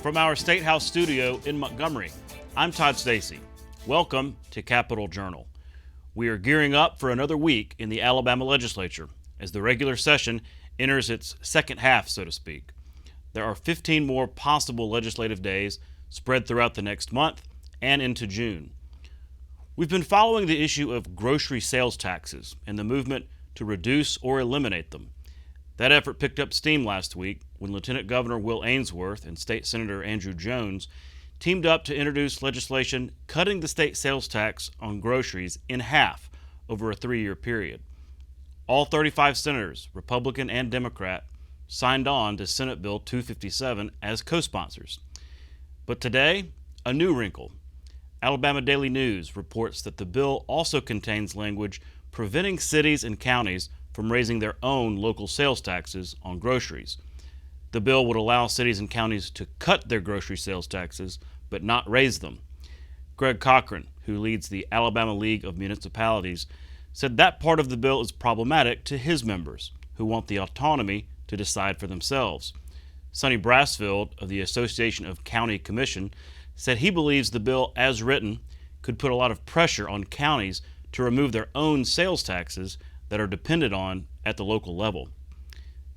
From our State House studio in Montgomery, I'm Todd Stacy. Welcome to Capitol Journal. We are gearing up for another week in the Alabama legislature as the regular session enters its second half, so to speak. There are 15 more possible legislative days spread throughout the next month and into June. We've been following the issue of grocery sales taxes and the movement to reduce or eliminate them. That effort picked up steam last week when Lieutenant Governor Will Ainsworth and State Senator Andrew Jones teamed up to introduce legislation cutting the state sales tax on groceries in half over a 3-year period. All 35 senators, Republican and Democrat, signed on to Senate Bill 257 as co-sponsors. But today, a new wrinkle. Alabama Daily News reports that the bill also contains language preventing cities and counties from raising their own local sales taxes on groceries. The bill would allow cities and counties to cut their grocery sales taxes, but not raise them. Greg Cochran, who leads the Alabama League of Municipalities, said that part of the bill is problematic to his members, who want the autonomy to decide for themselves. Sonny Brassfield of the Association of County Commission said he believes the bill, as written, could put a lot of pressure on counties to remove their own sales taxes that are depended on at the local level.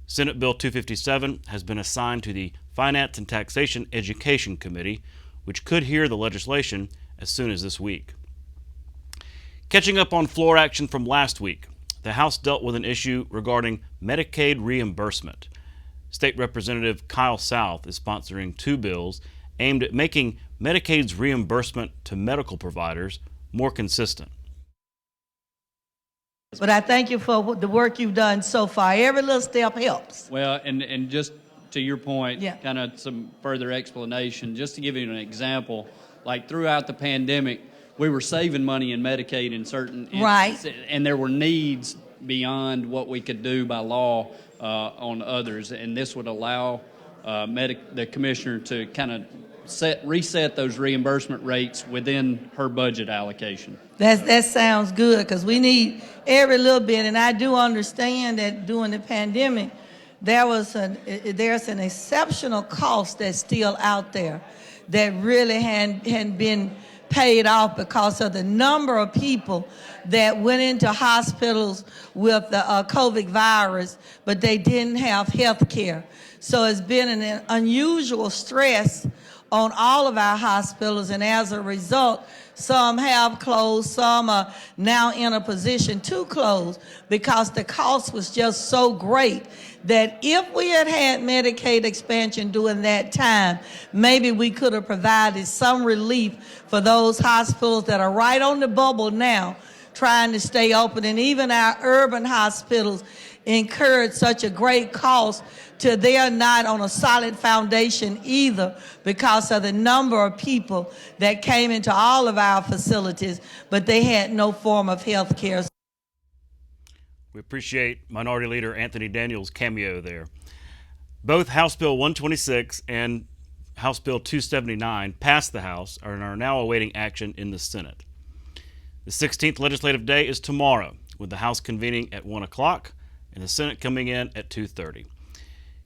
Senate Bill 257 has been assigned to the Finance and Taxation Education Committee, which could hear the legislation as soon as this week. Catching up on floor action from last week, the House dealt with an issue regarding Medicaid reimbursement. State Representative Kyle South is sponsoring 2 bills aimed at making Medicaid's reimbursement to medical providers more consistent. But I thank you for the work you've done so far. Every little step helps. Well, and just to your point, Yeah. kind of some further explanation, just to give you an example, like throughout the pandemic, we were saving money in Medicaid in certain instances, and there were needs beyond what we could do by law on others, and this would allow the commissioner to kind of reset those reimbursement rates within her budget allocation. That sounds good because we need every little bit, and I do understand that during the pandemic, there's an exceptional cost that's still out there that really hadn't been paid off because of the number of people that went into hospitals with the COVID virus, but they didn't have health care. So it's been an unusual stress on all of our hospitals, and as a result, some have closed, some are now in a position to close because the cost was just so great that if we had had Medicaid expansion during that time, maybe we could have provided some relief for those hospitals that are right on the bubble now, trying to stay open. And even our urban hospitals incurred such a great cost to they're not on a solid foundation either because of the number of people that came into all of our facilities, but they had no form of health care. We appreciate Minority Leader Anthony Daniels' cameo there. Both House Bill 126 and House Bill 279 passed the House and are now awaiting action in the Senate. The 16th legislative day is tomorrow, with the House convening at 1 o'clock and the Senate coming in at 2:30.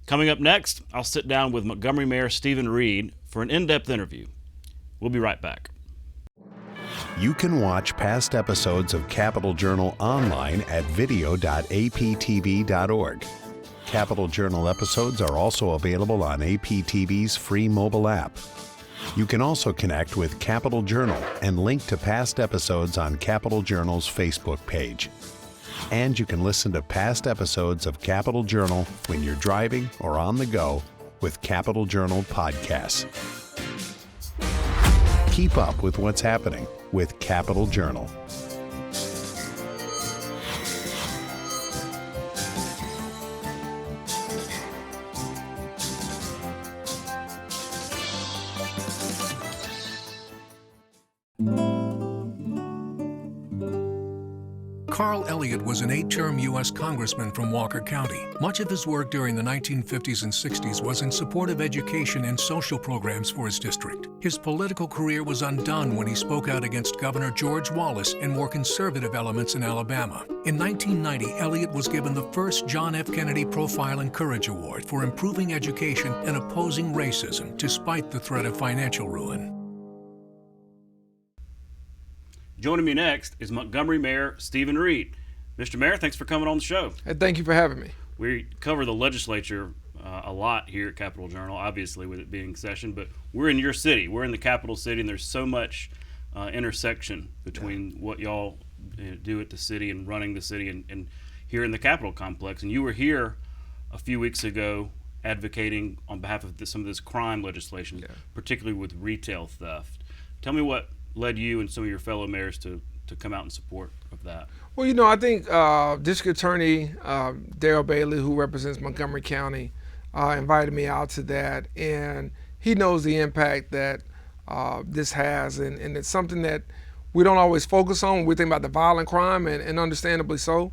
Coming up next, I'll sit down with Montgomery Mayor Steven Reed for an in-depth interview. We'll be right back. You can watch past episodes of Capitol Journal online at video.aptv.org. Capitol Journal episodes are also available on APTV's free mobile app. You can also connect with Capitol Journal and link to past episodes on Capitol Journal's Facebook page. And you can listen to past episodes of Capitol Journal when you're driving or on the go with Capitol Journal podcasts. Keep up with what's happening with Capitol Journal. Carl Elliott was an 8-term U.S. congressman from Walker County. Much of his work during the 1950s and 60s was in support of education and social programs for his district. His political career was undone when he spoke out against Governor George Wallace and more conservative elements in Alabama. In 1990, Elliott was given the first John F. Kennedy Profile and Courage Award for improving education and opposing racism despite the threat of financial ruin. Joining me next is Montgomery Mayor Steven Reed. Mr. Mayor, thanks for coming on the show. Hey, thank you for having me. We cover the legislature a lot here at Capitol Journal, obviously with it being session, but we're in your city. We're in the capital city, and there's so much intersection between what y'all do at the city and running the city and here in the Capitol complex. And you were here a few weeks ago advocating on behalf of some of this crime legislation, particularly with retail theft. Tell me what led you and some of your fellow mayors to come out in support of that? Well, I think District Attorney Darrell Bailey, who represents Montgomery County, invited me out to that, and he knows the impact that this has, and it's something that we don't always focus on when we think about the violent crime, and understandably so.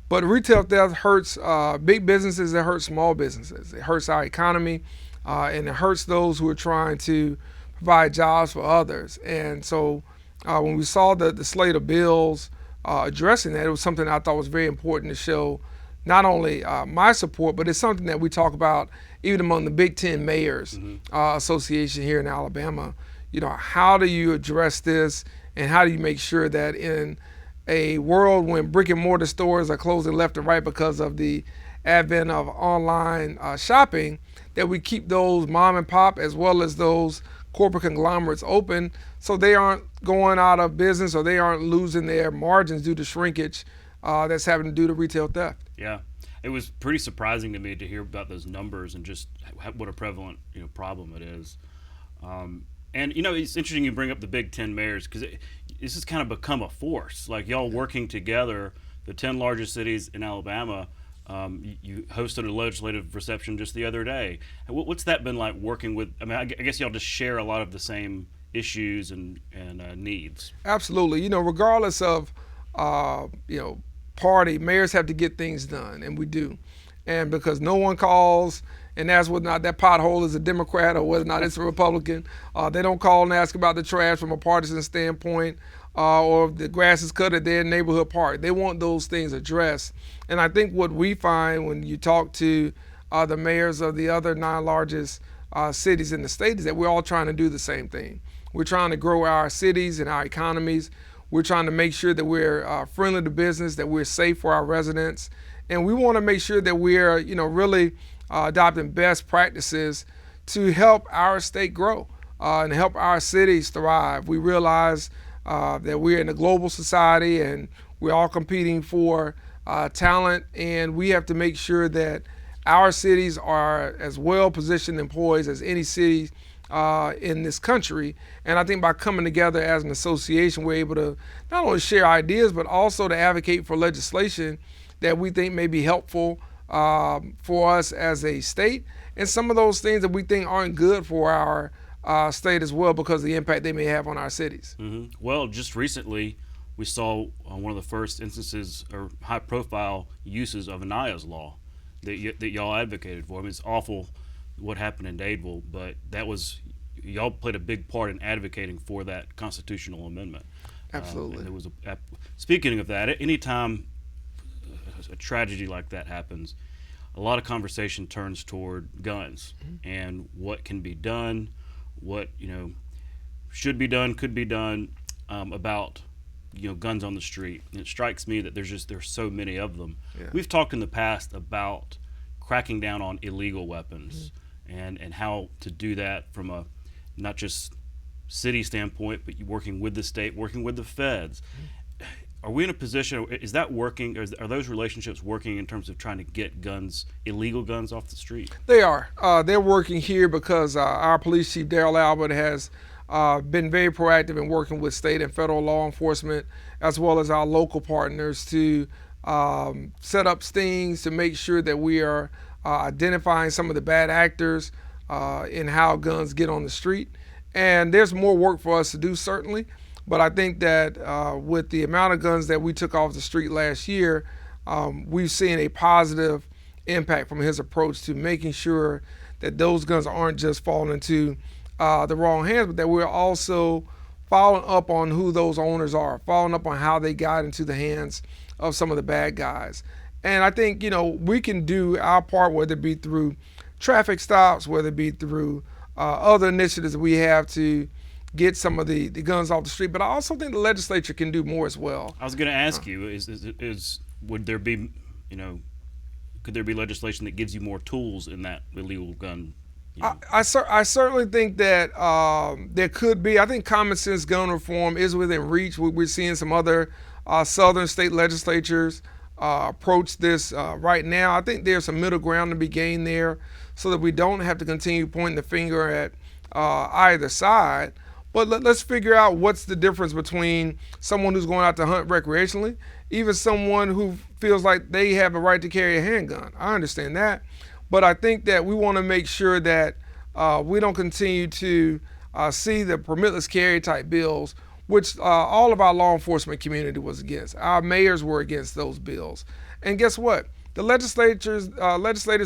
But retail theft hurts big businesses, it hurts small businesses, it hurts our economy, and it hurts those who are trying to provide jobs for others. And so when we saw the slate of bills addressing that, it was something I thought was very important to show not only my support, but it's something that we talk about even among the Big Ten Mayors Association here in Alabama. How do you address this, and how do you make sure that in a world when brick and mortar stores are closing left and right because of the advent of online shopping, that we keep those mom and pop as well as those corporate conglomerates open so they aren't going out of business or they aren't losing their margins due to shrinkage that's having to do to retail theft. Yeah, it was pretty surprising to me to hear about those numbers and just what a prevalent problem it is. And it's interesting you bring up the Big Ten mayors, because this has kind of become a force. Like y'all working together, the 10 largest cities in Alabama. You hosted a legislative reception just the other day. What's that been like working with? I mean, I guess y'all just share a lot of the same issues and needs. Absolutely. Regardless of party, mayors have to get things done, and we do. And because no one calls and asks whether or not that pothole is a Democrat or whether or not it's a Republican, they don't call and ask about the trash from a partisan standpoint. Or if the grass is cut at their neighborhood park. They want those things addressed. And I think what we find when you talk to the mayors of the other 9 largest cities in the state is that we're all trying to do the same thing. We're trying to grow our cities and our economies. We're trying to make sure that we're friendly to business, that we're safe for our residents. And we want to make sure that we're really adopting best practices to help our state grow and help our cities thrive. We realize that we're in a global society and we're all competing for talent, and we have to make sure that our cities are as well positioned and poised as any city in this country. And I think by coming together as an association, we're able to not only share ideas, but also to advocate for legislation that we think may be helpful for us as a state, and some of those things that we think aren't good for our state as well because of the impact they may have on our cities. Mm-hmm. Well, just recently we saw one of the first instances or high-profile uses of Anaya's law that y'all advocated for. I mean, it's awful what happened in Dadeville, but y'all played a big part in advocating for that constitutional amendment. Absolutely. And it was speaking of that, anytime a tragedy like that happens, a lot of conversation turns toward guns and what can be done, what should be done, could be done about guns on the street. And it strikes me that there's so many of them. Yeah. We've talked in the past about cracking down on illegal weapons and how to do that from a not just city standpoint, but working with the state, working with the feds. Are we in a position? Is that working? Are those relationships working in terms of trying to get illegal guns off the street? They are. They're working here because our police chief, Darrell Albert, has been very proactive in working with state and federal law enforcement, as well as our local partners, to set up stings to make sure that we are identifying some of the bad actors in how guns get on the street. And there's more work for us to do, certainly. But I think that with the amount of guns that we took off the street last year, we've seen a positive impact from his approach to making sure that those guns aren't just falling into the wrong hands, but that we're also following up on who those owners are, following up on how they got into the hands of some of the bad guys. And I think, we can do our part, whether it be through traffic stops, whether it be through other initiatives that we have to get some of the guns off the street. But I also think the legislature can do more as well. I was going to ask you, would there be, could there be legislation that gives you more tools in that illegal gun? I certainly think that there could be. I think common sense gun reform is within reach. We're seeing some other southern state legislatures approach this right now. I think there's some middle ground to be gained there so that we don't have to continue pointing the finger at either side. But let's figure out what's the difference between someone who's going out to hunt recreationally, even someone who feels like they have a right to carry a handgun. I understand that. But I think that we want to make sure that we don't continue to see the permitless carry type bills, which all of our law enforcement community was against. Our mayors were against those bills. And guess what? The legislators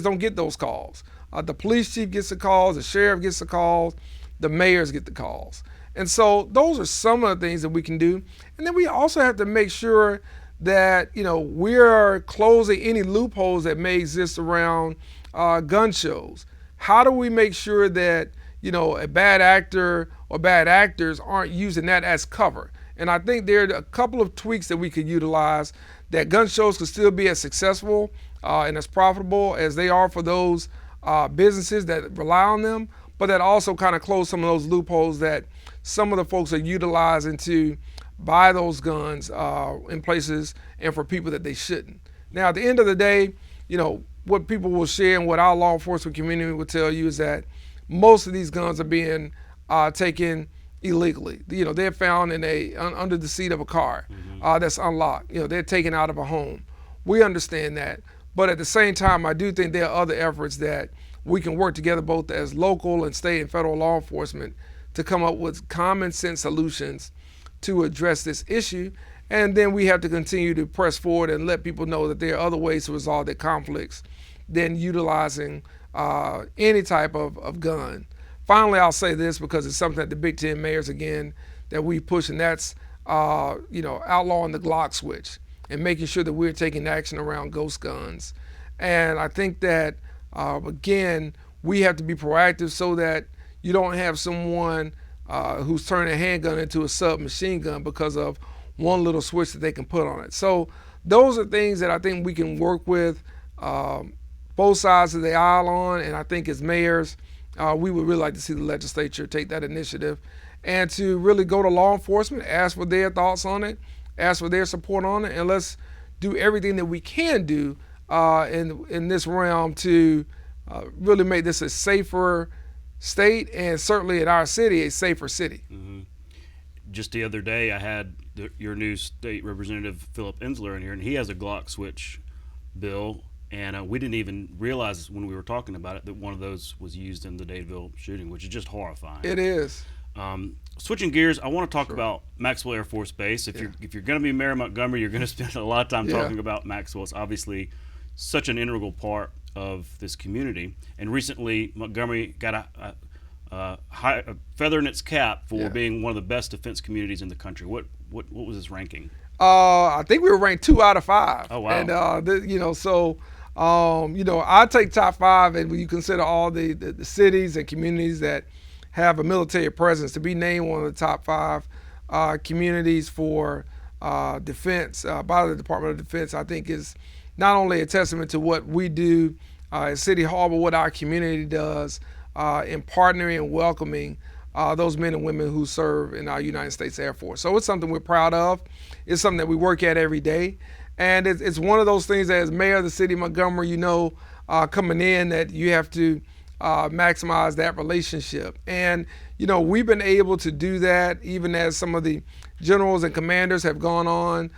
don't get those calls. The police chief gets the calls, the sheriff gets the calls, the mayors get the calls. And so those are some of the things that we can do. And then we also have to make sure that, we are closing any loopholes that may exist around gun shows. How do we make sure that, a bad actor or bad actors aren't using that as cover? And I think there are a couple of tweaks that we could utilize that gun shows could still be as successful and as profitable as they are for those businesses that rely on them, but that also kind of close some of those loopholes that some of the folks are utilizing to buy those guns in places and for people that they shouldn't. Now, at the end of the day, what people will share and what our law enforcement community will tell you is that most of these guns are being taken illegally. They're found in under the seat of a car that's unlocked. They're taken out of a home. We understand that. But at the same time, I do think there are other efforts that we can work together both as local and state and federal law enforcement to come up with common sense solutions to address this issue. And then we have to continue to press forward and let people know that there are other ways to resolve their conflicts than utilizing any type of gun. Finally, I'll say this because it's something that the Big Ten mayors, again, that we push, and that's outlawing the Glock switch and making sure that we're taking action around ghost guns. And I think that, again, we have to be proactive so that you don't have someone who's turning a handgun into a submachine gun because of one little switch that they can put on it. So those are things that I think we can work with both sides of the aisle on, and I think as mayors, we would really like to see the legislature take that initiative and to really go to law enforcement, ask for their thoughts on it, ask for their support on it, and let's do everything that we can do in this realm to really make this a safer state and certainly in our city, a safer city. Mm-hmm. Just the other day, I had your new state representative, Philip Ensler, in here, and he has a Glock switch bill, and we didn't even realize when we were talking about it that one of those was used in the Dadeville shooting, which is just horrifying. It is. Switching gears, I want to talk about Maxwell Air Force Base. If you're going to be Mayor of Montgomery, you're going to spend a lot of time talking about Maxwell. It's obviously such an integral part of this community. And recently, Montgomery got a feather in its cap for being one of the best defense communities in the country. What was its ranking? I think we were ranked 2 out of 5. Oh, wow. And I take top 5, and when you consider all the cities and communities that have a military presence, to be named one of the top 5 communities for defense by the Department of Defense, I think is not only a testament to what we do at City Hall, but what our community does in partnering and welcoming those men and women who serve in our United States Air Force. So it's something we're proud of. It's something that we work at every day. And it's one of those things that as mayor of the city of Montgomery, coming in, that you have to maximize that relationship. And, we've been able to do that even as some of the generals and commanders have gone on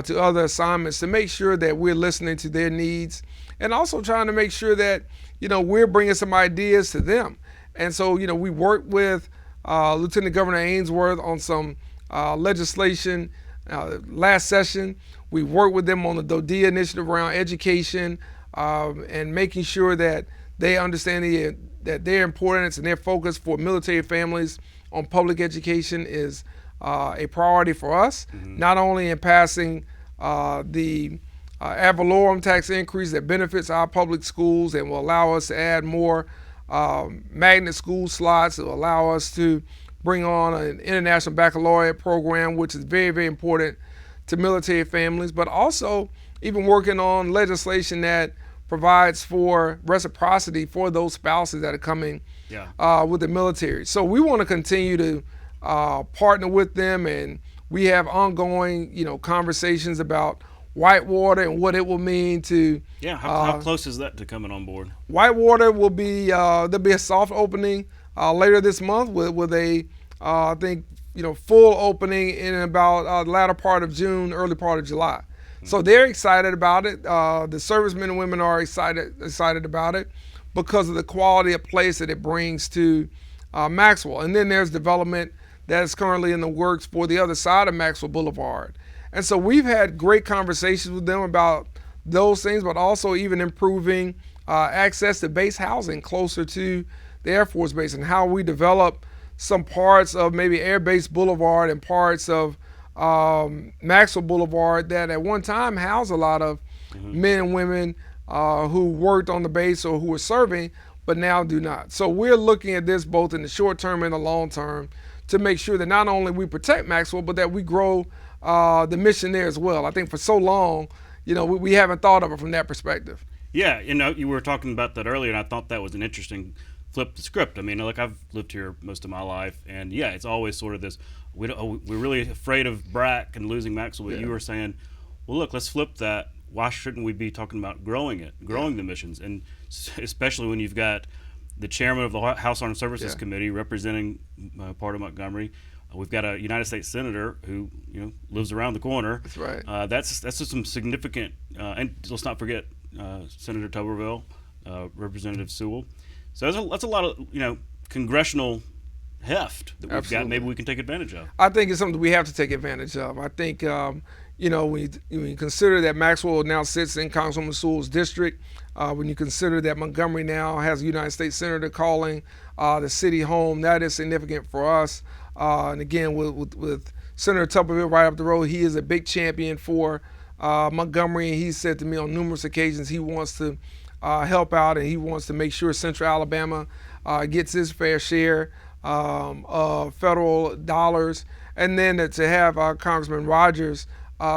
to other assignments to make sure that we're listening to their needs and also trying to make sure that, we're bringing some ideas to them. And so, we worked with Lieutenant Governor Ainsworth on some legislation last session. We worked with them on the DODEA initiative around education and making sure that they understand that they're important and their focus for military families on public education is a priority for us, not only in passing the ad valorem tax increase that benefits our public schools and will allow us to add more magnet school slots. It will allow us to bring on an international baccalaureate program, which is very, very important to military families, but also even working on legislation that provides for reciprocity for those spouses that are coming with the military. So we want to continue to partner with them, and we have ongoing, conversations about Whitewater and what it will mean to. Yeah, how close is that to coming on board? Whitewater will be there'll be a soft opening later this month with a I think full opening in about the latter part of June, early part of July. So they're excited about it. The servicemen and women are excited about it because of the quality of place that it brings to Maxwell. And then there's development that is currently in the works for the other side of Maxwell Boulevard. And so we've had great conversations with them about those things, but also even improving access to base housing closer to the Air Force Base and how we develop some parts of maybe Air Base Boulevard and parts of Maxwell Boulevard that at one time housed a lot of men and women who worked on the base or who were serving, but now do not. So we're looking at this both in the short term and the long term to make sure that not only we protect Maxwell, but that we grow the mission there as well. I think for so long, we haven't thought of it from that perspective. Yeah, you were talking about that earlier, and I thought that was an interesting flip the script. I mean, look, I've lived here most of my life, and yeah, it's always sort of this, we're really afraid of BRAC and losing Maxwell, but you were saying, well, look, let's flip that. Why shouldn't we be talking about growing the missions? And especially when you've got the chairman of the House Armed Services Committee representing part of Montgomery. We've got a United States Senator who lives around the corner. That's right. That's just some significant, and let's not forget Senator Tuberville, Representative Sewell. So that's a lot of congressional heft that we've got. Maybe we can take advantage of. I think it's something we have to take advantage of. I think when you consider that Maxwell now sits in Congresswoman Sewell's district, when you consider that Montgomery now has a United States Senator calling the city home, that is significant for us. And again, with Senator Tuberville right up the road, he is a big champion for Montgomery. He said to me on numerous occasions he wants to help out, and he wants to make sure Central Alabama gets his fair share of federal dollars. And then to have Congressman Rogers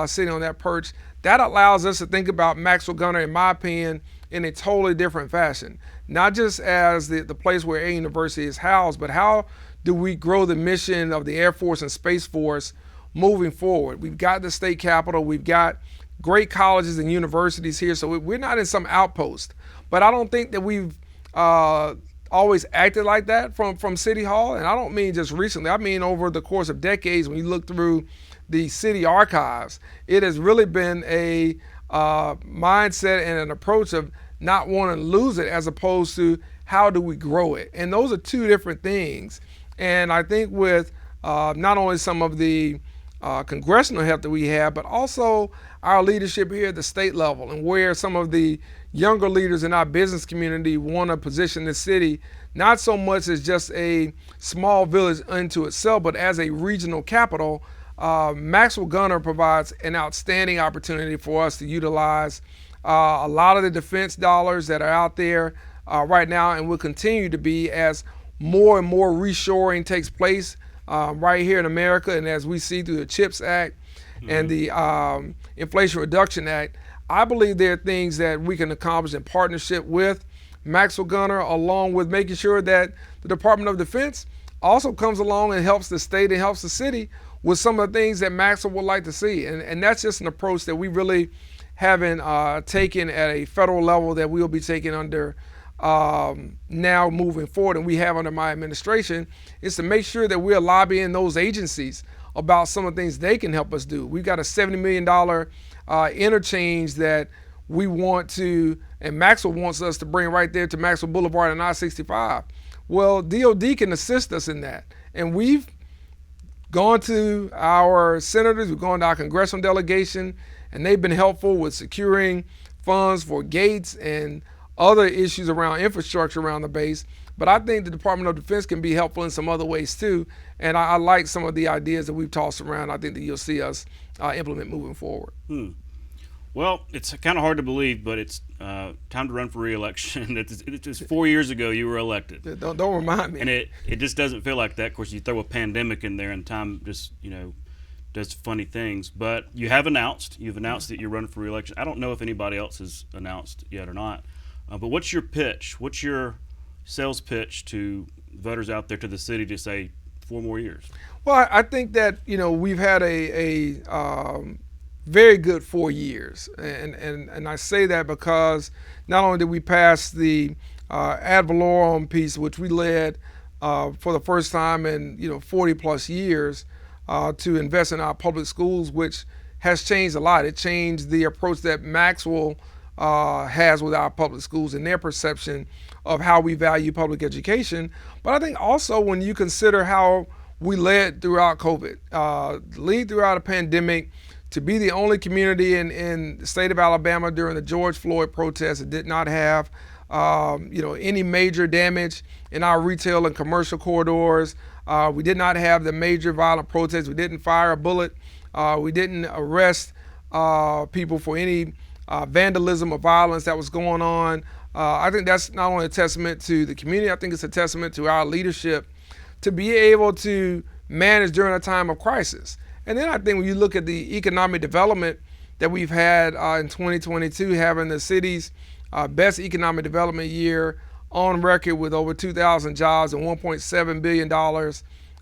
sitting on that perch, that allows us to think about Maxwell Gunter, in my opinion, in a totally different fashion. Not just as the place where Air University is housed, but how do we grow the mission of the Air Force and Space Force moving forward? We've got the state capitol, we've got great colleges and universities here, so we're not in some outpost. But I don't think that we've always acted like that from City Hall, and I don't mean just recently. I mean over the course of decades. When you look through the city archives, it has really been a mindset and an approach of not wanting to lose it as opposed to how do we grow it. And those are two different things. And I think with not only some of the congressional help that we have, but also our leadership here at the state level, and where some of the younger leaders in our business community want to position the city not so much as just a small village unto itself, but as a regional capital. Maxwell Gunter provides an outstanding opportunity for us to utilize a lot of the defense dollars that are out there right now, and will continue to be as more and more reshoring takes place right here in America. And as we see through the CHIPS Act and the Inflation Reduction Act, I believe there are things that we can accomplish in partnership with Maxwell Gunter, along with making sure that the Department of Defense also comes along and helps the state and helps the city with some of the things that Maxwell would like to see. And that's just an approach that we really haven't taken at a federal level, that we'll be taking under now moving forward, and we have under my administration, is to make sure that we're lobbying those agencies about some of the things they can help us do. We've got a $70 million interchange that we want to, and Maxwell wants us to bring right there to Maxwell Boulevard and I-65. Well, DOD can assist us in that. And we've gone to our senators, we've gone to our congressional delegation, and they've been helpful with securing funds for gates and other issues around infrastructure around the base. But I think the Department of Defense can be helpful in some other ways too. And I like some of the ideas that we've tossed around. I think that you'll see us implement moving forward. Well, it's kind of hard to believe, but it's time to run for re-election. It's 4 years ago you were elected. Don't remind me. And it just doesn't feel like that. Of course, you throw a pandemic in there and time just, does funny things. But you've announced that you're running for re-election. I don't know if anybody else has announced yet or not. But what's your pitch? What's your sales pitch to voters out there, to the city, to say 4 more years? Well, I think that, we've had a very good 4 years. And I say that because not only did we pass the ad valorem piece, which we led for the first time in 40 plus years to invest in our public schools, which has changed a lot. It changed the approach that Maxwell has with our public schools and their perception of how we value public education. But I think also when you consider how we led throughout COVID, lead throughout a pandemic, to be the only community in the state of Alabama during the George Floyd protests that did not have any major damage in our retail and commercial corridors. We did not have the major violent protests. We didn't fire a bullet. We didn't arrest people for any vandalism or violence that was going on. I think that's not only a testament to the community, I think it's a testament to our leadership to be able to manage during a time of crisis. And then I think when you look at the economic development that we've had in 2022, having the city's best economic development year on record with over 2,000 jobs and $1.7 billion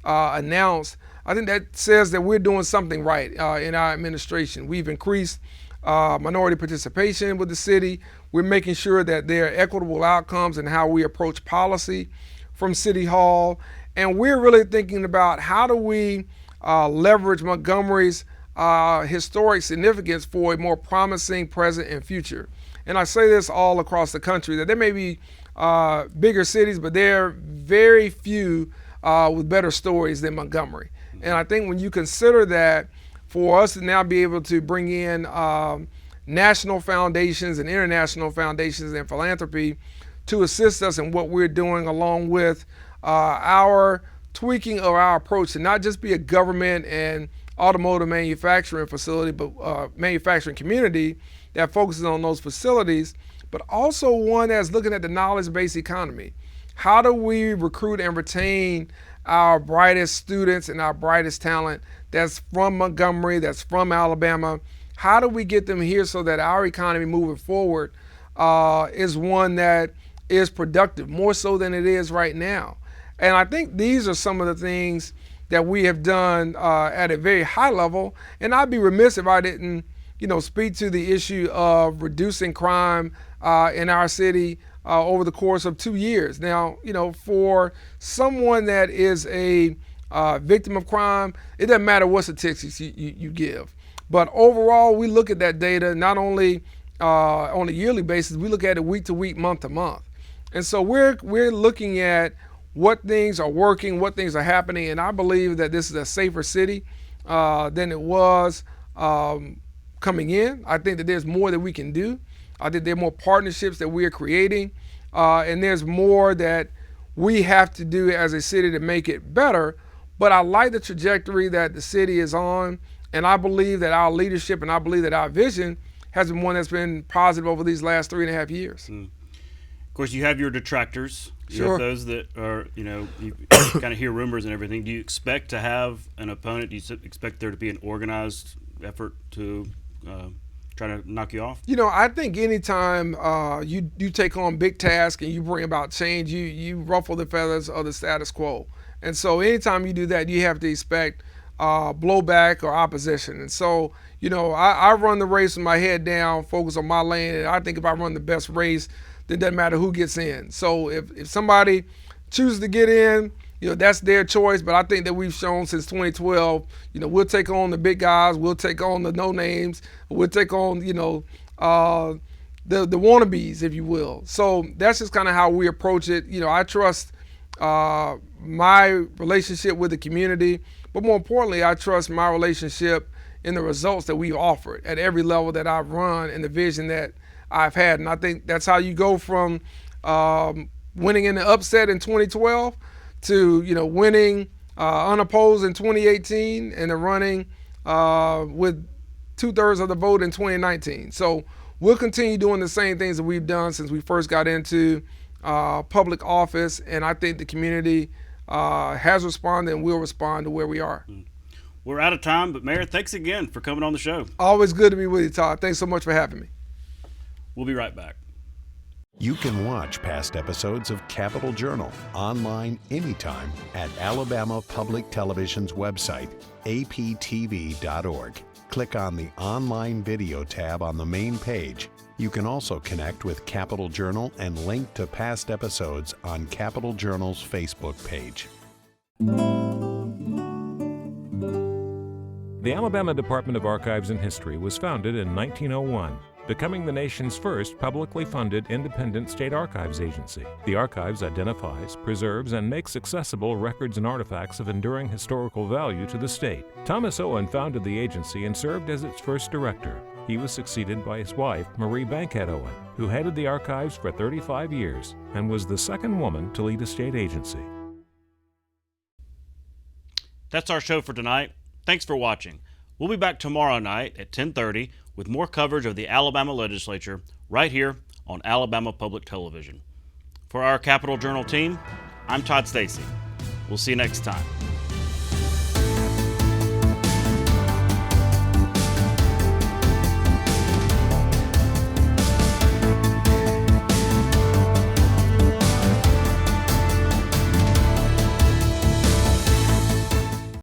announced, I think that says that we're doing something right in our administration. We've increased minority participation with the city. We're making sure that there are equitable outcomes in how we approach policy from City Hall. And we're really thinking about how do we leverage Montgomery's historic significance for a more promising present and future. And I say this all across the country, that there may be bigger cities, but there are very few with better stories than Montgomery. And I think when you consider that, for us to now be able to bring in national foundations and international foundations and philanthropy to assist us in what we're doing, along with our tweaking of our approach to not just be a government and automotive manufacturing facility, but manufacturing community that focuses on those facilities, but also one that's looking at the knowledge-based economy. How do we recruit and retain our brightest students and our brightest talent that's from Montgomery, that's from Alabama? How do we get them here so that our economy moving forward is one that is productive, more so than it is right now? And I think these are some of the things that we have done at a very high level. And I'd be remiss if I didn't, speak to the issue of reducing crime in our city over the course of 2 years. Now, for someone that is a victim of crime, it doesn't matter what statistics you give. But overall, we look at that data not only on a yearly basis, we look at it week to week, month to month. And so we're looking at what things are working, what things are happening, and I believe that this is a safer city than it was coming in. I think that there's more that we can do. I think there are more partnerships that we are creating, and there's more that we have to do as a city to make it better. But I like the trajectory that the city is on, and I believe that our leadership and I believe that our vision has been one that's been positive over these last 3.5 years. Of course, you have your detractors. You Sure. have those that are, you kind of hear rumors and everything. Do you expect to have an opponent? Do you expect there to be an organized effort to try to knock you off? I think anytime you take on big tasks and you bring about change, you ruffle the feathers of the status quo. And so anytime you do that, you have to expect blowback or opposition. And so, I run the race with my head down, focus on my lane. And I think if I run the best race, then it doesn't matter who gets in. So if somebody chooses to get in, that's their choice. But I think that we've shown since 2012, we'll take on the big guys, we'll take on the no names, we'll take on, the wannabes, if you will. So that's just kind of how we approach it. I trust my relationship with the community, But more importantly, I trust my relationship in the results that we've offered at every level that I've run and the vision that I've had. And I think that's how you go from winning in the upset in 2012 to, you know, winning unopposed in 2018 and then running with 2/3 of the vote in 2019. So we'll continue doing the same things that we've done since we first got into public office, and I think the community has responded and will respond to where we are. We're out of time, but Mayor, thanks again for coming on the show. Always good to be with you, Todd. Thanks so much for having me. We'll be right back. You can watch past episodes of Capitol Journal online anytime at Alabama Public Television's website, aptv.org. Click on the Online Video tab on the main page. You can also connect with Capitol Journal and link to past episodes on Capitol Journal's Facebook page. The Alabama Department of Archives and History was founded in 1901, becoming the nation's first publicly funded independent state archives agency. The archives identifies, preserves, and makes accessible records and artifacts of enduring historical value to the state. Thomas Owen founded the agency and served as its first director. He was succeeded by his wife, Marie Bankhead Owen, who headed the archives for 35 years and was the second woman to lead a state agency. That's our show for tonight. Thanks for watching. We'll be back tomorrow night at 10:30 with more coverage of the Alabama legislature right here on Alabama Public Television. For our Capitol Journal team, I'm Todd Stacy. We'll see you next time.